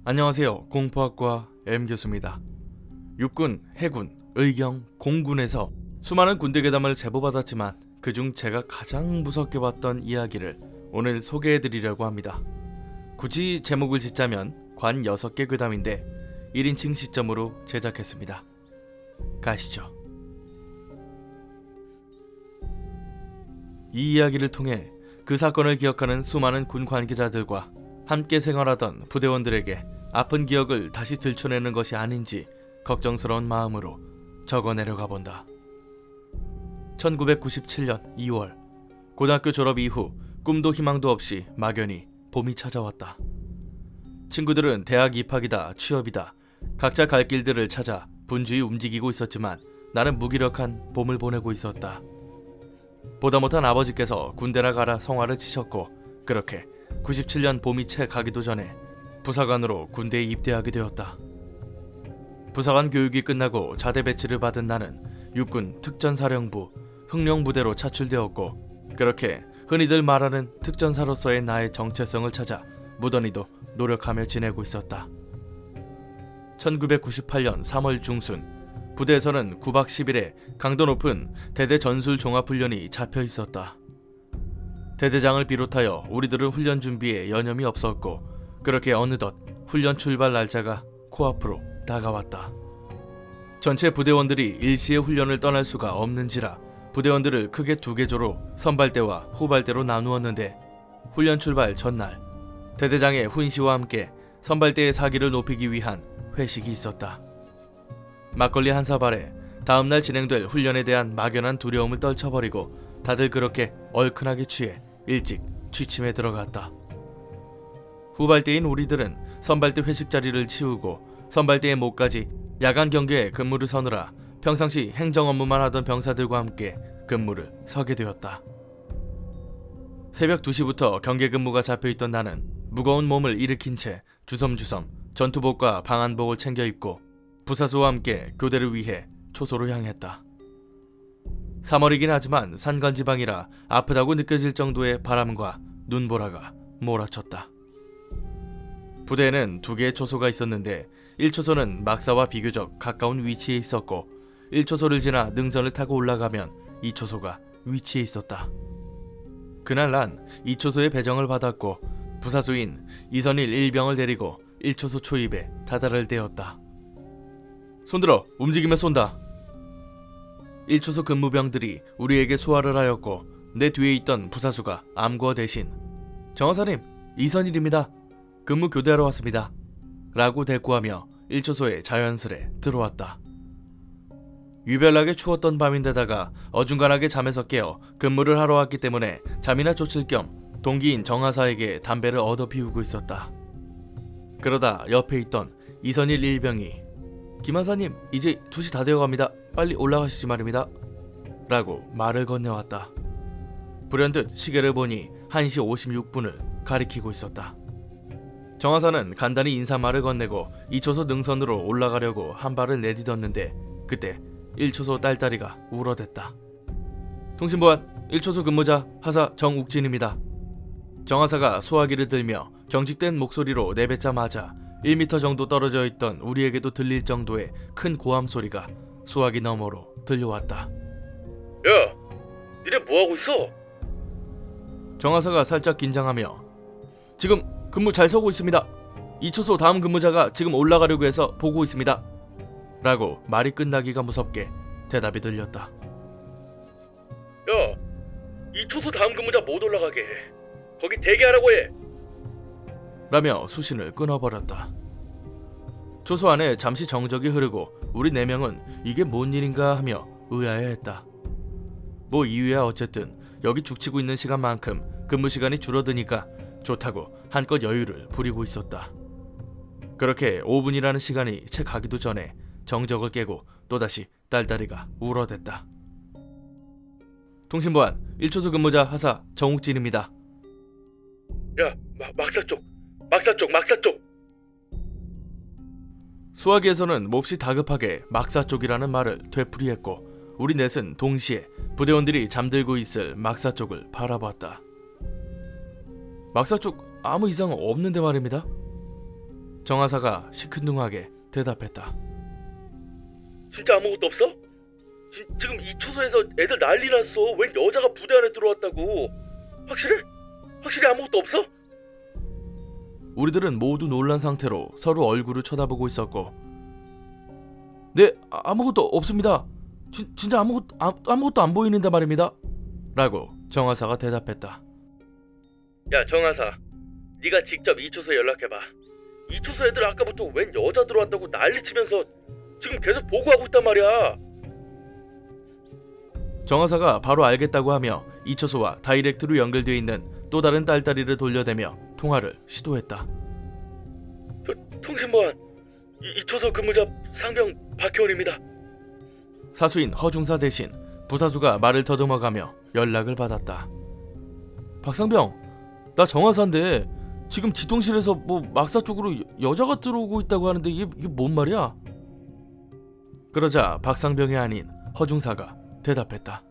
안녕하세요. 공포학과 M교수입니다. 육군, 해군, 의경, 공군에서 수많은 군대 괴담을 제보받았지만 그중 제가 가장 무섭게 봤던 이야기를 오늘 소개해드리려고 합니다. 굳이 제목을 짓자면 관 6개 괴담인데 1인칭 시점으로 제작했습니다. 가시죠. 이 이야기를 통해 그 사건을 기억하는 수많은 군 관계자들과 함께 생활하던 부대원들에게 아픈 기억을 다시 들춰내는 것이 아닌지 걱정스러운 마음으로 적어내려가 본다. 1997년 2월, 고등학교 졸업 이후 꿈도 희망도 없이 막연히 봄이 찾아왔다. 친구들은 대학 입학이다, 취업이다, 각자 갈 길들을 찾아 분주히 움직이고 있었지만 나는 무기력한 봄을 보내고 있었다. 보다 못한 아버지께서 군대나 가라 성화를 치셨고, 그렇게 97년 봄이 채 가기도 전에 부사관으로 군대에 입대하게 되었다. 부사관 교육이 끝나고 자대 배치를 받은 나는 육군 특전사령부 흥령부대로 차출되었고, 그렇게 흔히들 말하는 특전사로서의 나의 정체성을 찾아 무던히도 노력하며 지내고 있었다. 1998년 3월 중순, 부대에서는 9박 10일의 강도 높은 대대 전술 종합훈련이 잡혀 있었다. 대대장을 비롯하여 우리들은 훈련 준비에 여념이 없었고, 그렇게 어느덧 훈련 출발 날짜가 코앞으로 다가왔다. 전체 부대원들이 일시에 훈련을 떠날 수가 없는지라 부대원들을 크게 2개조로 선발대와 후발대로 나누었는데, 훈련 출발 전날 대대장의 훈시와 함께 선발대의 사기를 높이기 위한 회식이 있었다. 막걸리 한 사발에 다음날 진행될 훈련에 대한 막연한 두려움을 떨쳐버리고 다들 그렇게 얼큰하게 취해 일찍 취침에 들어갔다. 후발대인 우리들은 선발대 회식 자리를 치우고 선발대의 목까지 야간 경계에 근무를 서느라 평상시 행정 업무만 하던 병사들과 함께 근무를 서게 되었다. 새벽 2시부터 경계 근무가 잡혀있던 나는 무거운 몸을 일으킨 채 주섬주섬 전투복과 방한복을 챙겨 입고 부사수와 함께 교대를 위해 초소로 향했다. 3월이긴 하지만 산간지방이라 아프다고 느껴질 정도의 바람과 눈보라가 몰아쳤다. 부대에는 2개의 초소가 있었는데 1초소는 막사와 비교적 가까운 위치에 있었고, 1초소를 지나 능선을 타고 올라가면 2초소가 위치에 있었다. 그날 난 2초소에 배정을 받았고 부사수인 이선일 1병을 데리고 1초소 초입에 다다를 대었다. 손들어, 움직이며 쏜다. 1초소 근무병들이 우리에게 수화를 하였고, 내 뒤에 있던 부사수가 암구어 대신 정하사님, 이선일입니다. 근무 교대하러 왔습니다. 라고 대꾸하며 1초소에 자연스레 들어왔다. 유별나게 추웠던 밤인데다가 어중간하게 잠에서 깨어 근무를 하러 왔기 때문에 잠이나 쫓을 겸 동기인 정하사에게 담배를 얻어 피우고 있었다. 그러다 옆에 있던 이선일 1병이 김하사님, 이제 2시 다 되어갑니다. 빨리 올라가시지 말입니다. 라고 말을 건네왔다. 불현듯 시계를 보니 1시 56분을 가리키고 있었다. 정하사는 간단히 인사말을 건네고 2초소 능선으로 올라가려고 한 발을 내딛었는데, 그때 1초소 딸딸이가 울어댔다. 통신보안 1초소 근무자 하사 정욱진입니다. 정하사가 수화기를 들며 경직된 목소리로 내뱉자마자 1m 정도 떨어져 있던 우리에게도 들릴 정도의 큰 고함 소리가 수화기 너머로 들려왔다. 야, 니네 뭐하고 있어? 정하사가 살짝 긴장하며 지금 근무 잘 서고 있습니다. 2초소 다음 근무자가 지금 올라가려고 해서 보고 있습니다. 라고 말이 끝나기가 무섭게 대답이 들렸다. 야, 2초소 다음 근무자 못 올라가게 해. 거기 대기하라고 해. 라며 수신을 끊어버렸다. 초소 안에 잠시 정적이 흐르고 우리 4명은 이게 뭔 일인가 하며 의아해했다. 뭐 이유야 어쨌든 여기 죽치고 있는 시간만큼 근무 시간이 줄어드니까 좋다고 한껏 여유를 부리고 있었다. 그렇게 5분이라는 시간이 채 가기도 전에 정적을 깨고 또다시 딸딸이가 울어댔다. 통신보안 1초소 근무자 하사 정욱진입니다. 야, 막사 쪽. 수화기에서는 몹시 다급하게 막사 쪽이라는 말을 되풀이했고, 우리 넷은 동시에 부대원들이 잠들고 있을 막사 쪽을 바라봤다. 막사 쪽 아무 이상 없는데 말입니다. 정하사가 시큰둥하게 대답했다. 진짜 아무것도 없어? 지금 이 초소에서 애들 난리 났어. 웬 여자가 부대 안에 들어왔다고. 확실해? 확실히 아무것도 없어? 우리들은 모두 놀란 상태로 서로 얼굴을 쳐다보고 있었고, 네, 아무것도 없습니다. 진짜 아무것도 안 보이는데 말입니다. 라고 정하사가 대답했다. 야 정하사, 네가 직접 이 초소에 연락해봐. 이 초소 애들 아까부터 웬 여자 들어왔다고 난리치면서 지금 계속 보고하고 있단 말이야. 정하사가 바로 알겠다고 하며 이초소와 다이렉트로 연결되어 있는 또 다른 딸다리를 돌려대며 통화를 시도했다. 통신보안, 이 초소 근무자 상병 박혜원입니다. 사수인 허중사 대신 부사수가 말을 더듬어가며 연락을 받았다. 박상병, 나 정하사인데 지금 지통실에서 막사 쪽으로 여자가 들어오고 있다고 하는데 이게 뭔 말이야? 그러자 박상병이 아닌 허중사가 대답했다.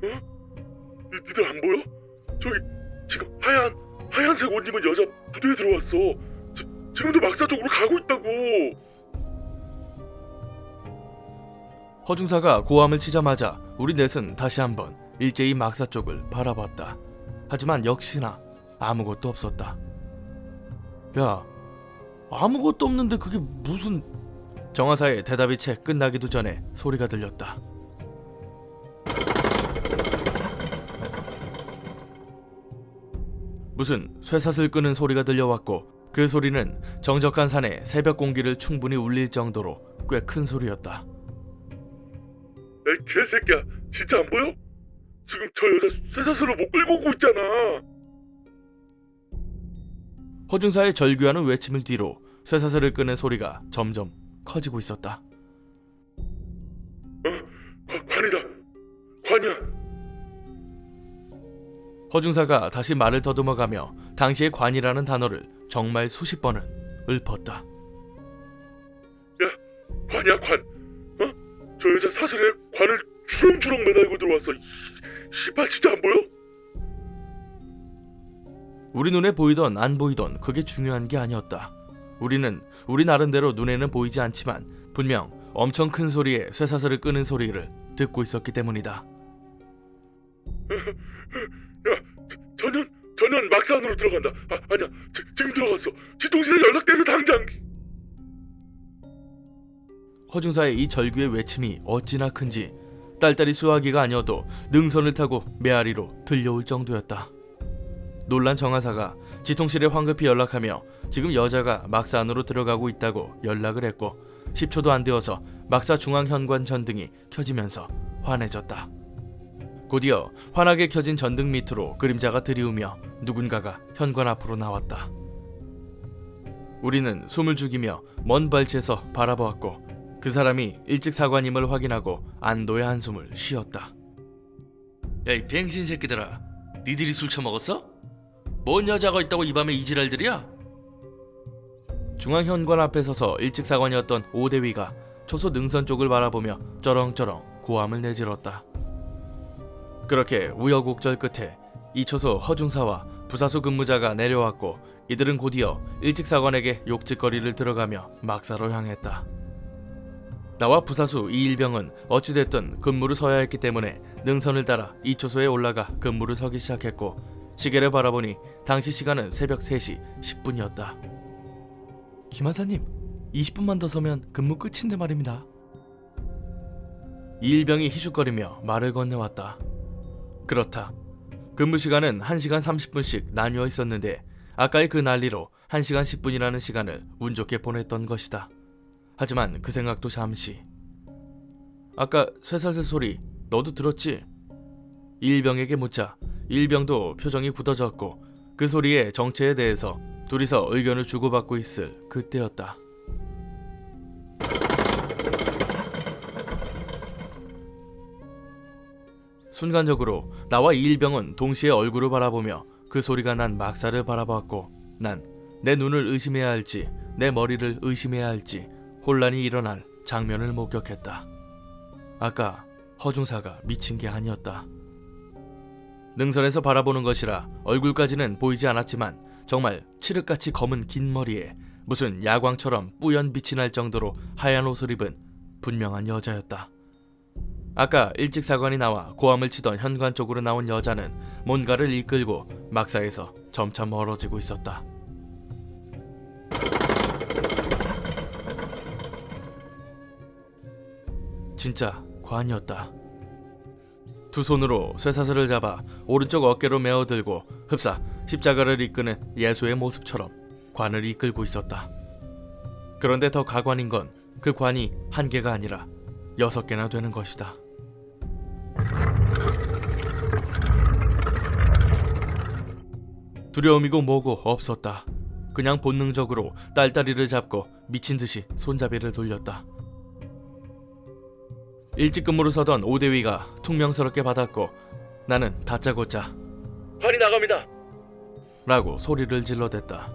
어? 니들 안 보여? 저기 지금 하얀색 옷 입은 여자 부대에 들어왔어. 지금도 막사 쪽으로 가고 있다고. 허중사가 고함을 치자마자 우리 넷은 다시 한번 일제히 막사 쪽을 바라봤다. 하지만 역시나 아무것도 없었다. 야, 아무것도 없는데 그게 무슨... 정하사의 대답이 채 끝나기도 전에 소리가 들렸다. 무슨 쇠사슬 끄는 소리가 들려왔고, 그 소리는 정적한 산의 새벽 공기를 충분히 울릴 정도로 꽤 큰 소리였다. 에이 개새끼야, 진짜 안 보여? 지금 저 여자 쇠사슬로 못 끌고 오고 있잖아. 허중사의 절규하는 외침을 뒤로 쇠사슬을 끄는 소리가 점점 커지고 있었다. 관이다. 관이야. 허중사가 다시 말을 더듬어가며 당시의 관이라는 단어를 정말 수십 번은 읊었다. 야, 관이야 관. 저 여자 사슬에 관을 주렁주렁 매달고 들어왔어. 씨발 진짜 안 보여? 우리 눈에 보이던 안 보이던 그게 중요한 게 아니었다. 우리는 우리 나름대로 눈에는 보이지 않지만 분명 엄청 큰 소리에 쇠사슬을 끄는 소리를 듣고 있었기 때문이다. 야, 전현 막사 안으로 들어간다. 아니야, 지금 들어갔어. 지통실에 연락대로 당장. 허중사의 이 절규의 외침이 어찌나 큰지 딸딸이 수화기가 아니어도 능선을 타고 메아리로 들려올 정도였다. 놀란 정하사가 지통실에 황급히 연락하며 지금 여자가 막사 안으로 들어가고 있다고 연락을 했고 10초도 안 되어서 막사 중앙 현관 전등이 켜지면서 환해졌다. 곧이어 환하게 켜진 전등 밑으로 그림자가 들이우며 누군가가 현관 앞으로 나왔다. 우리는 숨을 죽이며 먼 발치에서 바라보았고 그 사람이 일찍 사관임을 확인하고 안도의 한숨을 쉬었다. 야, 이 뱅신 새끼들아, 니들이 술 처먹었어? 뭔 여자가 있다고 이 밤에 이 지랄들이야? 중앙 현관 앞에 서서 일찍 사관이었던 오대위가 초소 능선 쪽을 바라보며 쩌렁쩌렁 고함을 내질렀다. 그렇게 우여곡절 끝에 이초소 허중사와 부사수 근무자가 내려왔고 이들은 곧이어 일찍 사관에게 욕짓거리를 들어가며 막사로 향했다. 나와 부사수 이일병은 어찌됐든 근무를 서야 했기 때문에 능선을 따라 이초소에 올라가 근무를 서기 시작했고 시계를 바라보니 당시 시간은 새벽 3시 10분이었다. 김하사님, 20분만 더 서면 근무 끝인데 말입니다. 이일병이 희죽거리며 말을 건네왔다. 그렇다. 근무 시간은 1시간 30분씩 나뉘어 있었는데 아까의 그 난리로 1시간 10분이라는 시간을 운 좋게 보냈던 것이다. 하지만 그 생각도 잠시. 아까 쇠사슬 소리 너도 들었지? 이일병에게 묻자 이일병도 표정이 굳어졌고 그 소리의 정체에 대해서 둘이서 의견을 주고받고 있을 그때였다. 순간적으로 나와 이일병은 동시에 얼굴을 바라보며 그 소리가 난 막사를 바라보았고 난 내 눈을 의심해야 할지 내 머리를 의심해야 할지 혼란이 일어날 장면을 목격했다. 아까 허중사가 미친 게 아니었다. 능선에서 바라보는 것이라 얼굴까지는 보이지 않았지만 정말 칠흑같이 검은 긴 머리에 무슨 야광처럼 뿌연 빛이 날 정도로 하얀 옷을 입은 분명한 여자였다. 아까 일찍 사관이 나와 고함을 치던 현관 쪽으로 나온 여자는 뭔가를 이끌고 막사에서 점차 멀어지고 있었다. 진짜 관이었다. 두 손으로 쇠사슬을 잡아 오른쪽 어깨로 메어들고 흡사 십자가를 이끄는 예수의 모습처럼 관을 이끌고 있었다. 그런데 더 가관인 건 그 관이 한 개가 아니라 6개나 되는 것이다. 두려움이고 뭐고 없었다. 그냥 본능적으로 딸다리를 잡고 미친 듯이 손잡이를 돌렸다. 일찍 근무로 서던 오대위가 퉁명스럽게 받았고 나는 다짜고짜 관이 나갑니다 라고 소리를 질러댔다.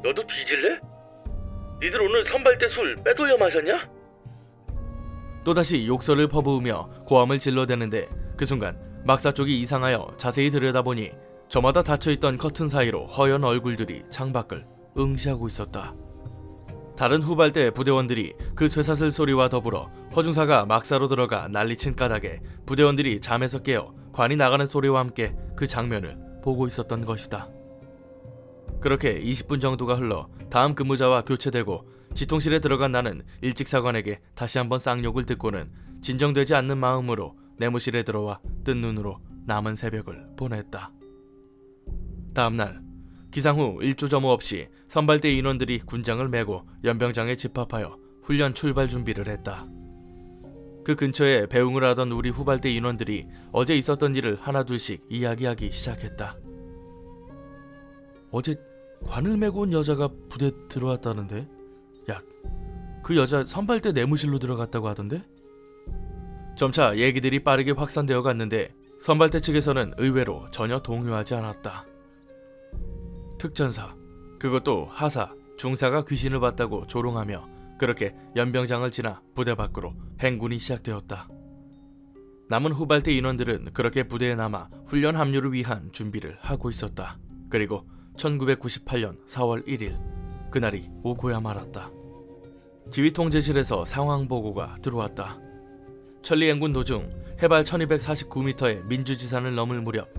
너도 뒤질래? 니들 오늘 선발 때 술 빼돌려 마셨냐? 또다시 욕설을 퍼부으며 고함을 질러대는데 그 순간 막사 쪽이 이상하여 자세히 들여다보니 저마다 닫혀있던 커튼 사이로 허연 얼굴들이 창밖을 응시하고 있었다. 다른 후발대 부대원들이 그 쇠사슬 소리와 더불어 허중사가 막사로 들어가 난리친 까닭에 부대원들이 잠에서 깨어 관이 나가는 소리와 함께 그 장면을 보고 있었던 것이다. 그렇게 20분 정도가 흘러 다음 근무자와 교체되고 지통실에 들어간 나는 일찍 사관에게 다시 한번 쌍욕을 듣고는 진정되지 않는 마음으로 내무실에 들어와 뜬 눈으로 남은 새벽을 보냈다. 다음날 기상 후 1조 점호 없이 선발대 인원들이 군장을 메고 연병장에 집합하여 훈련 출발 준비를 했다. 그 근처에 배웅을 하던 우리 후발대 인원들이 어제 있었던 일을 하나둘씩 이야기하기 시작했다. 어제 관을 메고 온 여자가 부대 들어왔다는데? 야, 그 여자 선발대 내무실로 들어갔다고 하던데? 점차 얘기들이 빠르게 확산되어 갔는데 선발대 측에서는 의외로 전혀 동요하지 않았다. 특전사, 그것도 하사, 중사가 귀신을 봤다고 조롱하며 그렇게 연병장을 지나 부대 밖으로 행군이 시작되었다. 남은 후발대 인원들은 그렇게 부대에 남아 훈련 합류를 위한 준비를 하고 있었다. 그리고 1998년 4월 1일 그날이 오고야 말았다. 지휘통제실에서 상황 보고가 들어왔다. 천리행군 도중 해발 1249m의 민주지산을 넘을 무렵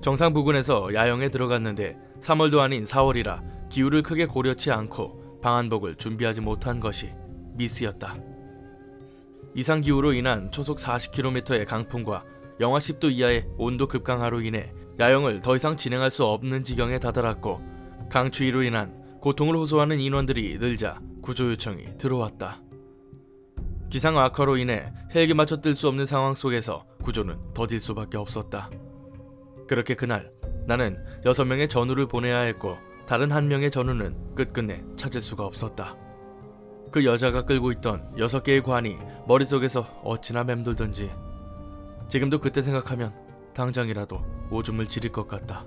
정상 부근에서 야영에 들어갔는데 3월도 아닌 4월이라 기후를 크게 고려치 않고 방한복을 준비하지 못한 것이 미스였다. 이상 기후로 인한 초속 40km의 강풍과 영하 10도 이하의 온도 급강하로 인해 야영을 더 이상 진행할 수 없는 지경에 다다랐고 강추위로 인한 고통을 호소하는 인원들이 늘자 구조 요청이 들어왔다. 기상 악화로 인해 헬기 맞춰 뜰 수 없는 상황 속에서 구조는 더딜 수밖에 없었다. 그렇게 그날 나는 6명의 전우를 보내야 했고 다른 1명의 전우는 끝끝내 찾을 수가 없었다. 그 여자가 끌고 있던 6개의 관이 머릿속에서 어찌나 맴돌던지 지금도 그때 생각하면 당장이라도 오줌을 지릴 것 같다.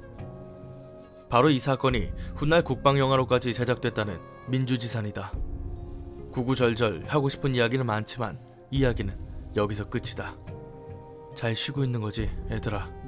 바로 이 사건이 훗날 국방영화로까지 제작됐다는 민주지산이다. 구구절절 하고 싶은 이야기는 많지만 이야기는 여기서 끝이다. 잘 쉬고 있는 거지, 얘들아.